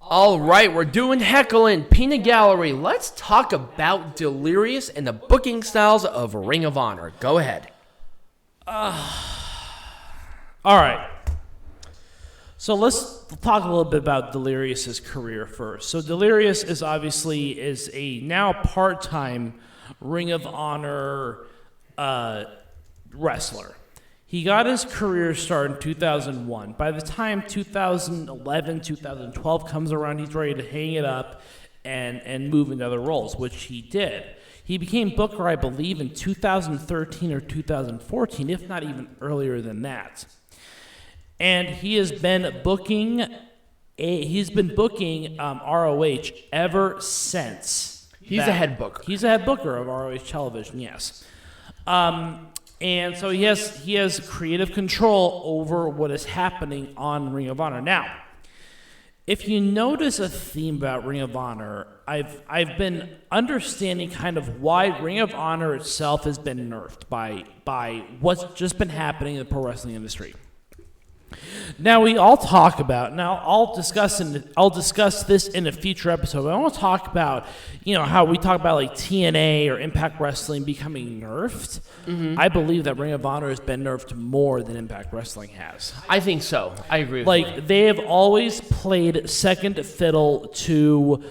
All right, we're doing Heckling, Peanut Gallery. Let's talk about Delirious and the booking styles of Ring of Honor. Go ahead. All right. So let's talk a little bit about Delirious's career first. So Delirious is obviously a now part-time Ring of Honor wrestler. He got his career start in 2001. By the time 2011, 2012 comes around, he's ready to hang it up and move into other roles, which he did. He became Booker, I believe, in 2013 or 2014, if not even earlier than that. And he has been booking ROH ever since. He's a head booker. He's a head booker of ROH television, yes. And so he has creative control over what is happening on Ring of Honor. Now, if you notice a theme about Ring of Honor, I've been understanding kind of why Ring of Honor itself has been nerfed by what's just been happening in the pro wrestling industry. Now I'll discuss this in a future episode. But I want to talk about, how we talk about like TNA or Impact Wrestling becoming nerfed. Mm-hmm. I believe that Ring of Honor has been nerfed more than Impact Wrestling has. I think so. I agree with you. They have always played second fiddle to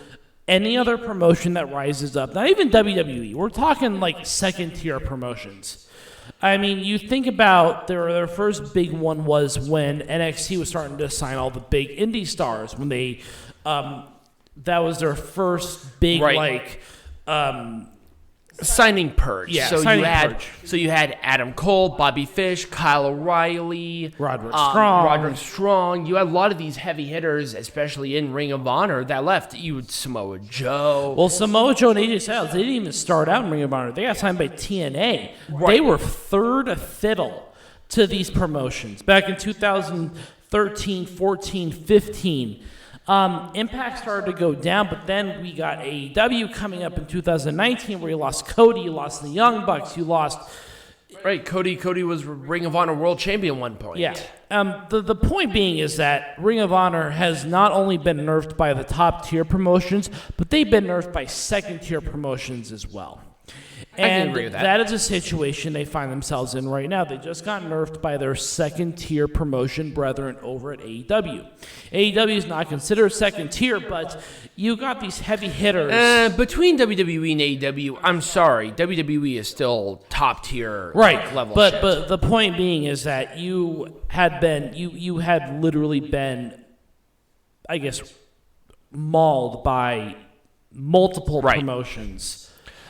any other promotion that rises up. Not even WWE. We're talking like second tier promotions. I mean, you think about their first big one was when NXT was starting to sign all the big indie stars. When they, that was their first big signing purge. Yeah, so purge. You had Adam Cole, Bobby Fish, Kyle O'Reilly, Roderick Strong. You had a lot of these heavy hitters, especially in Ring of Honor, that left. You had Samoa Joe. Well, Samoa Joe and AJ Styles, they didn't even start out in Ring of Honor. They got signed by TNA. Right. They were third fiddle to these promotions back in 2013, 14, 15. Impact started to go down, but then we got AEW coming up in 2019 where you lost Cody, you lost the Young Bucks, you lost... Right, Cody was Ring of Honor World Champion at one point. Yeah. The point being is that Ring of Honor has not only been nerfed by the top tier promotions, but they've been nerfed by second tier promotions as well. And I can agree with that. That is a situation they find themselves in right now. They just got nerfed by their second tier promotion brethren over at AEW. AEW is not considered second tier, but you got these heavy hitters. Between WWE and AEW, I'm sorry, WWE is still top tier level. But the point being is that you had literally been, I guess, mauled by multiple promotions.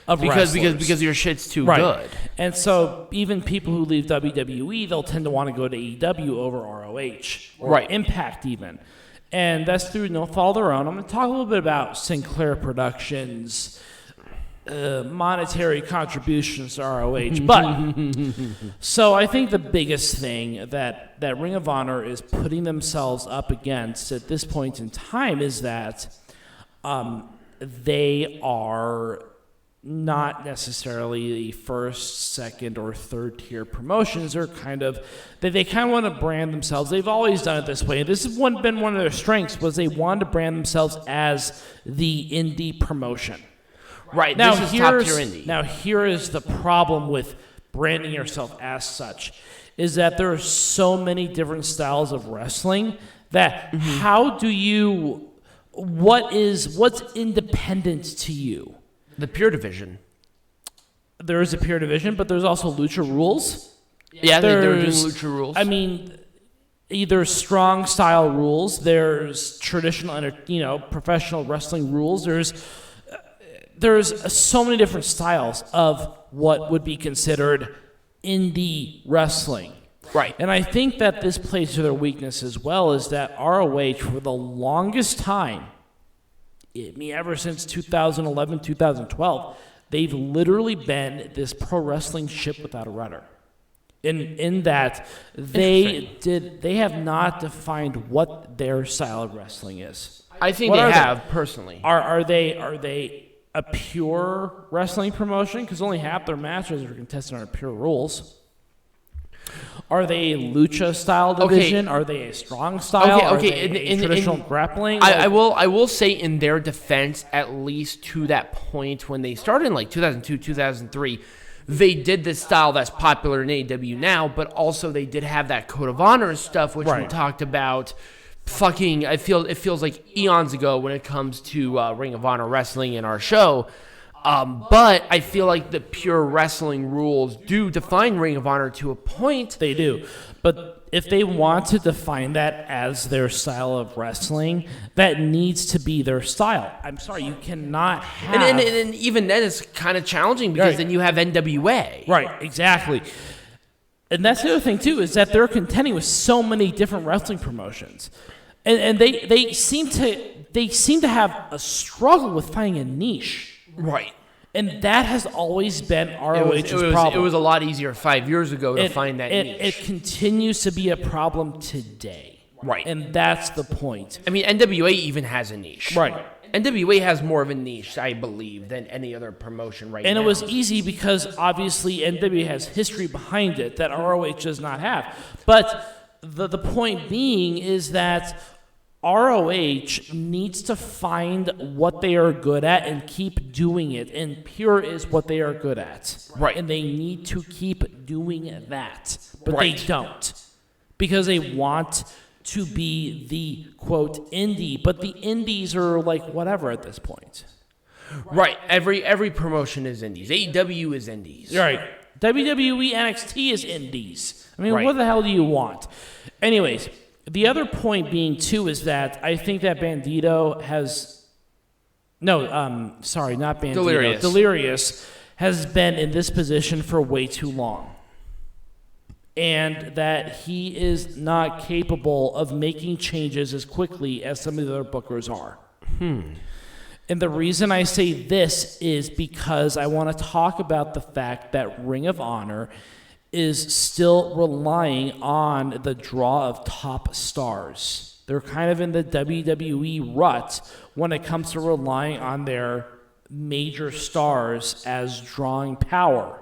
Because your shit's too good. And so even people who leave WWE, they'll tend to want to go to AEW over ROH. Or Impact even. And that's through no fault of their own. I'm going to talk a little bit about Sinclair Productions' monetary contributions to ROH. But, so I think the biggest thing that Ring of Honor is putting themselves up against at this point in time is that they are... not necessarily the first, second, or third tier promotions. They're they kind of want to brand themselves. They've always done it this way. This has been one of their strengths, was they wanted to brand themselves as the indie promotion. Right, now, this is top tier indie. Now, here is the problem with branding yourself as such, is that there are so many different styles of wrestling that how do you, what's independent to you? The pure division. There is a pure division, but there's also lucha rules. Yeah, they're doing lucha rules. I mean, there's strong style rules. There's traditional, professional wrestling rules. There's so many different styles of what would be considered indie wrestling. Right. And I think that this plays to their weakness as well, is that ROH, for the longest time, ever since 2011, 2012, they've literally been this pro wrestling ship without a rudder. In that they have not defined what their style of wrestling is. I think they have, personally. Are they a pure wrestling promotion? Because only half their matches are contested under pure rules. Are they a lucha style division? Are they a strong style? Are they a traditional grappling? I will say in their defense, at least to that point when they started in like 2002, 2003, they did this style that's popular in AEW now, but also they did have that Code of Honor stuff, which we talked about. It feels like eons ago when it comes to Ring of Honor wrestling in our show. But I feel like the pure wrestling rules do define Ring of Honor to a point. They do. But if they want to define that as their style of wrestling, that needs to be their style. I'm sorry, you cannot have... And even then, it's kind of challenging because then you have NWA. Right, exactly. And that's the other thing, too, is that they're contending with so many different wrestling promotions. And they seem to have a struggle with finding a niche. Right. And that has always been ROH's problem. It was a lot easier 5 years ago to find that niche. It continues to be a problem today. Right. And that's the point. I mean, NWA even has a niche. Right. NWA has more of a niche, I believe, than any other promotion now. And it was easy because, obviously, NWA has history behind it that ROH does not have. But the point being is that ROH needs to find what they are good at and keep doing it. And Pure is what they are good at. Right. And they need to keep doing that. But they don't. Because they want to be the, quote, indie. But the indies are like whatever at this point. Right. Every promotion is indies. AEW is indies. Right. WWE NXT is indies. I mean, what the hell do you want? Anyways, the other point being, too, is that I think that Bandido has... No, sorry, not Bandido. Delirious has been in this position for way too long. And that he is not capable of making changes as quickly as some of the other bookers are. And the reason I say this is because I want to talk about the fact that Ring of Honor is still relying on the draw of top stars. They're kind of in the WWE rut when it comes to relying on their major stars as drawing power.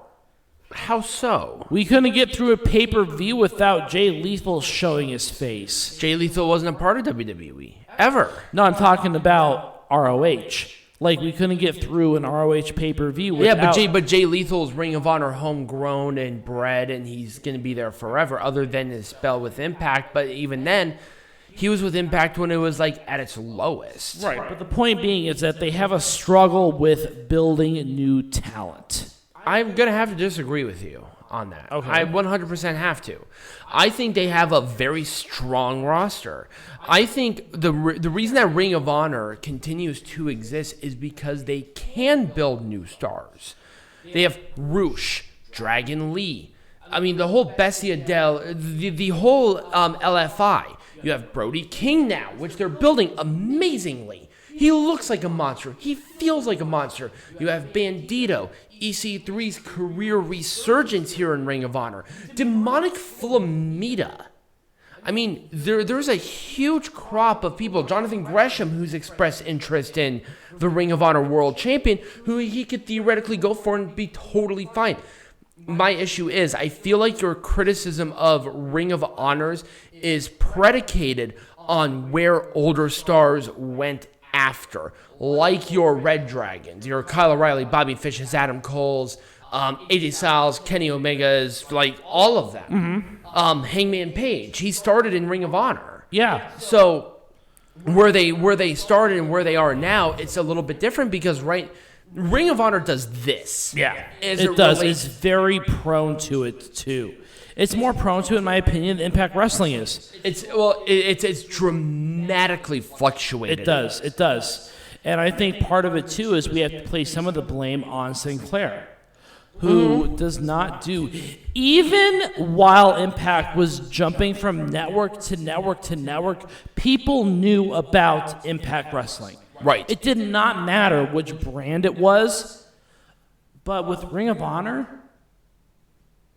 How so? We couldn't get through a pay-per-view without Jay Lethal showing his face. Jay Lethal wasn't a part of WWE, ever. No, I'm talking about ROH. Like, we couldn't get through an ROH pay-per-view without... Yeah, but Jay Lethal's Ring of Honor homegrown and bred, and he's going to be there forever, other than his spell with Impact. But even then, he was with Impact when it was, like, at its lowest. Right, but the point being is that they have a struggle with building new talent. I'm going to have to disagree with you on that. Okay. I 100% have to. I think they have a very strong roster. I think the reason that Ring of Honor continues to exist is because they can build new stars. They have Roosh, Dragon Lee. I mean, the whole Bestia the whole LFI. You have Brody King now, which they're building amazingly. He looks like a monster. He feels like a monster. You have Bandido, EC3's career resurgence here in Ring of Honor. Demonic Flamita. I mean, there's a huge crop of people. Jonathan Gresham, who's expressed interest in the Ring of Honor World Champion, who he could theoretically go for and be totally fine. My issue is, I feel like your criticism of Ring of Honors is predicated on where older stars went after, like your Red Dragons, your Kyle O'Reilly, Bobby Fish's, Adam Cole's, AJ Styles, Kenny Omega's, like all of them. Hangman Page, he started in Ring of Honor. Yeah. So where they started and where they are now, it's a little bit different because Ring of Honor does this. Yeah, it does. It's very prone to it too. It's more prone to, in my opinion, than Impact Wrestling is. It's dramatically fluctuated. It does. And I think part of it, too, is we have to place some of the blame on Sinclair, who does not do... Even while Impact was jumping from network to network to network, people knew about Impact Wrestling. Right. It did not matter which brand it was, but with Ring of Honor...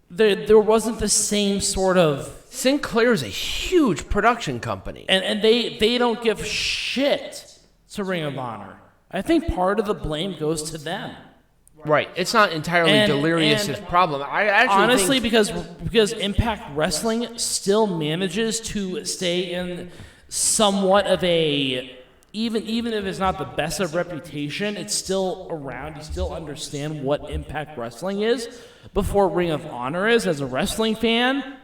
There wasn't the same sort of... Sinclair is a huge production company. And they don't give shit to Ring of Honor. I think part of the blame goes to them. Right. It's not entirely Delirious' problem. I actually honestly, think, because Impact Wrestling still manages to stay in somewhat of a, even if it's not the best of reputation, it's still around. You still understand what Impact Wrestling is before Ring of Honor is as a wrestling fan.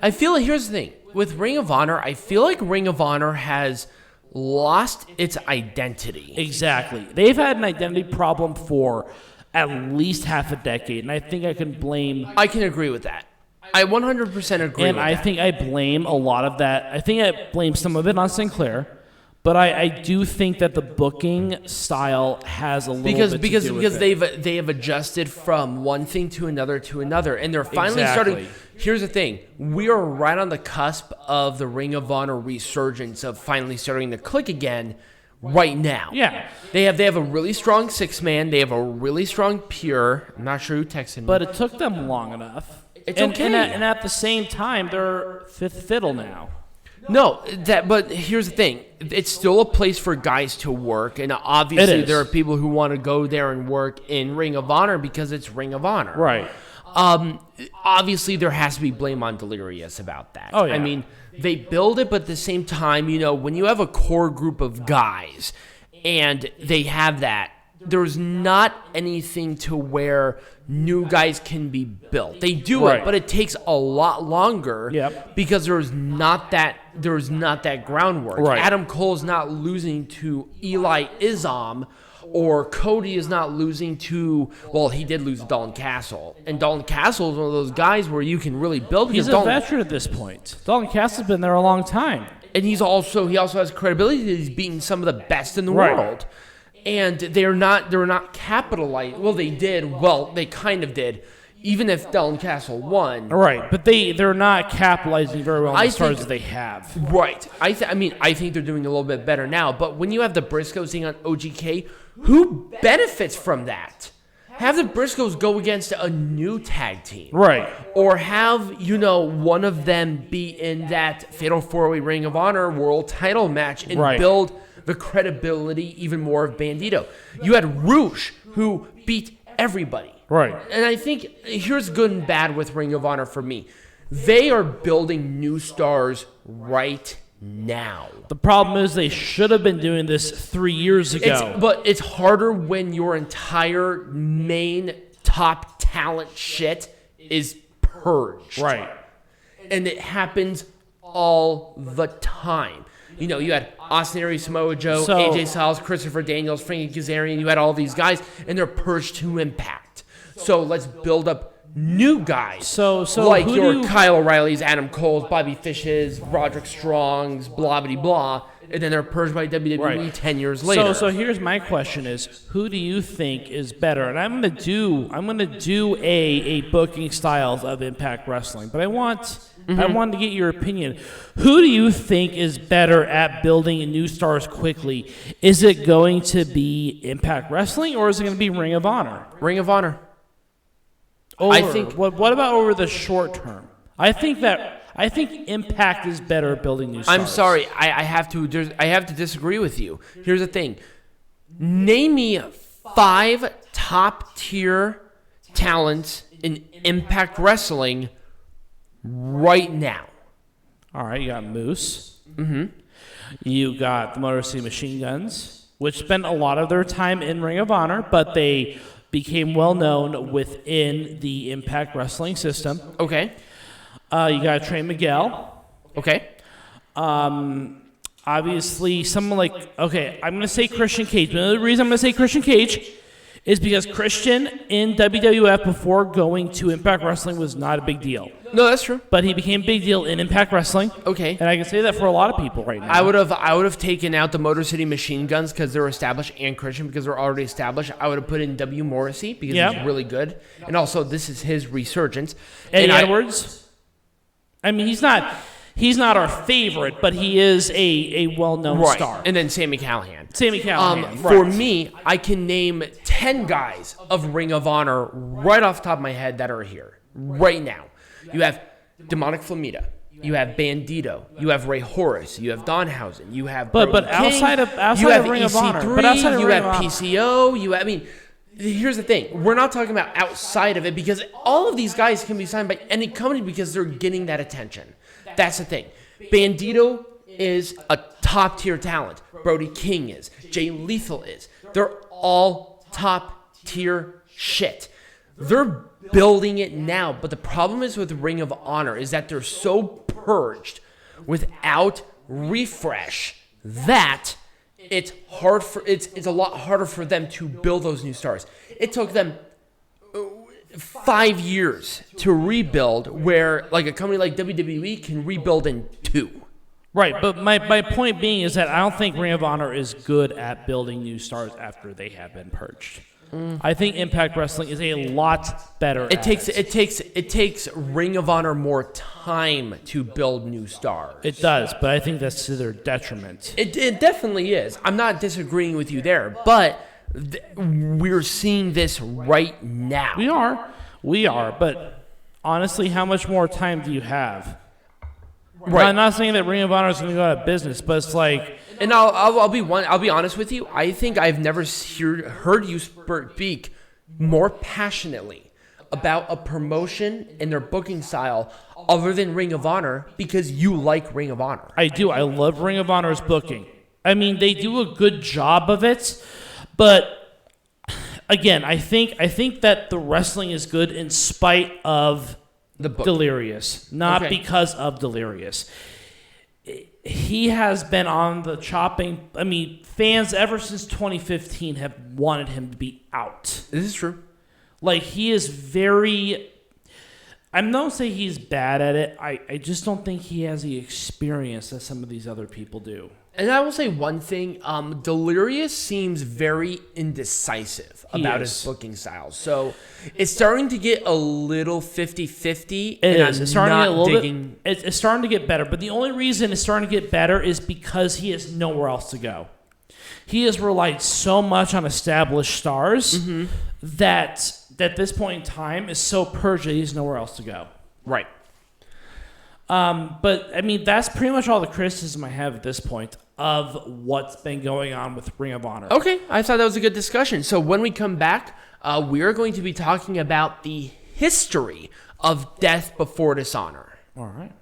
I feel like, here's the thing. With Ring of Honor, I feel like Ring of Honor has lost its identity. Exactly. They've had an identity problem for at least half a decade, and I think I can blame... I can agree with that. I 100% agree and with I that. think I blame a lot of that. I think I blame some of it on Sinclair, but I do think that the booking style has a little bit to do with it. They have adjusted from one thing to another, and they're finally starting. Here's the thing: we are right on the cusp of the Ring of Honor resurgence of finally starting to click again. Right now, Yeah. they have a really strong 6-man. They have a really strong Pure. I'm not sure who texted me, But it took them long enough. It's and, okay. And at the same time, they're fifth fiddle now. No, but here's the thing. It's still a place for guys to work, and obviously It is. there are people who want to go there and work in Ring of Honor because it's Ring of Honor. Right. Obviously there has to be blame on Delirious about that. Oh, yeah. I mean, they build it, but at the same time, when you have a core group of guys and they have that, there's not anything to where new guys can be built. They do Right. it, but it takes a lot longer Yep. because there's not that groundwork. Right. Adam Cole's not losing to Isom, or Cody is not losing to, well, he did lose to Dalton Castle. And Dalton Castle is one of those guys where you can really build. He's a veteran at this point. Dalton Castle's been there a long time. And he also has credibility that he's beaten some of the best in the Right. world. And they're not capitalized. Well, they did. Well, they kind of did. Even if Dalton Castle won. Right, but they're not capitalizing very well on I the stars think- that they have. Right. I think they're doing a little bit better now. But when you have the Briscoes thing on OGK, who benefits from that? Have the Briscoes go against a new tag team. Right. Or have, one of them be in that Fatal 4-Way Ring of Honor World Title match and Right. build the credibility even more of Bandido. You had Rouge, who beat everybody. Right. And I think here's good and bad with Ring of Honor for me. They are building new stars right now. The problem is they should have been doing this 3 years ago. But it's harder when your entire main top talent shit is purged. Right. And it happens all the time. You had Austin Aries, Samoa Joe, So- AJ Styles, Christopher Daniels, Frankie Kazarian. You had all these guys, and they're purged to Impact. So let's build up new guys. So like who your do you- Kyle O'Reilly's, Adam Cole's, Bobby Fish's, Roderick Strong's, blah, blah, blah. And then they're purged by WWE Right. 10 years later. So here's my question: is who do you think is better? And I'm gonna do a booking styles of Impact Wrestling, but I want to get your opinion. Who do you think is better at building new stars quickly? Is it going to be Impact Wrestling or is it going to be Ring of Honor? Ring of Honor. What about over the short term? I think Impact is better at building new stars. I'm sorry, I have to disagree with you. Here's the thing. Name me 5 top-tier talents in Impact Wrestling right now. All right, you got Moose. Mm-hmm. You got the Motor City Machine Guns, which spent a lot of their time in Ring of Honor, but they became well known within the Impact Wrestling system. Okay. You got Trey Miguel. Okay. Obviously, someone like, okay, I'm going to say Christian Cage. But the reason I'm going to say Christian Cage is because Christian in WWF before going to Impact Wrestling was not a big deal. No, that's true. But he became a big deal in Impact Wrestling. Okay. And I can say that for a lot of people right now. I would have taken out the Motor City Machine Guns because they're established, and Christian because they're already established. I would have put in W. Morrissey because he's really good. And also, this is his resurgence. Eddie Edwards. I mean, he's not our favorite, but he is a well-known star. And then Sami Callihan. Sami Callihan, For me, I can name 10 guys of Ring of Honor right off the top of my head that are here right now. You have Demonic Flamita. You have Bandido. You have Ray Horus. You have Danhausen. You have But Brody outside King, of you have Ring of Honor, EC3, but outside of you Ring have of Honor. PCO. I mean, here's the thing. We're not talking about outside of it because all of these guys can be signed by any company because they're getting that attention. That's the thing. Bandido is a top tier talent. Brody King is. Jay Lethal is. They're all top tier shit. They're building it now, but the problem is with Ring of Honor is that they're so purged without refresh that it's a lot harder for them to build those new stars. It took them 5 years to rebuild, where like a company like WWE can rebuild in 2. Right, but my point being is that I don't think Ring of Honor is good at building new stars after they have been purged. I think Impact Wrestling is a lot better. It takes Ring of Honor more time to build new stars. It does, but I think that's to their detriment. It definitely is. I'm not disagreeing with you there, but we're seeing this right now. We are, but honestly, how much more time do you have? Right. I'm not saying that Ring of Honor is going to go out of business, but it's like, and I'll be honest with you. I think I've never heard you speak more passionately about a promotion and their booking style other than Ring of Honor because you like Ring of Honor. I do. I love Ring of Honor's booking. I mean, they do a good job of it, but again, I think that the wrestling is good in spite of the book. Delirious, not because of Delirious. He has been on the chopping. I mean, fans ever since 2015 have wanted him to be out. This is true. Like, he is very... I'm not saying he's bad at it. I just don't think he has the experience that some of these other people do. And I will say one thing. Delirious seems very indecisive about his booking style. So it's starting to get a little 50-50. It's starting to get a little bit. It's starting to get better. But the only reason it's starting to get better is because he has nowhere else to go. He has relied so much on established stars that at this point in time is so purged that he has nowhere else to go. Right. But, I mean, that's pretty much all the criticism I have at this point of what's been going on with Ring of Honor. Okay, I thought that was a good discussion. So when we come back, we are going to be talking about the history of Death Before Dishonor. All right.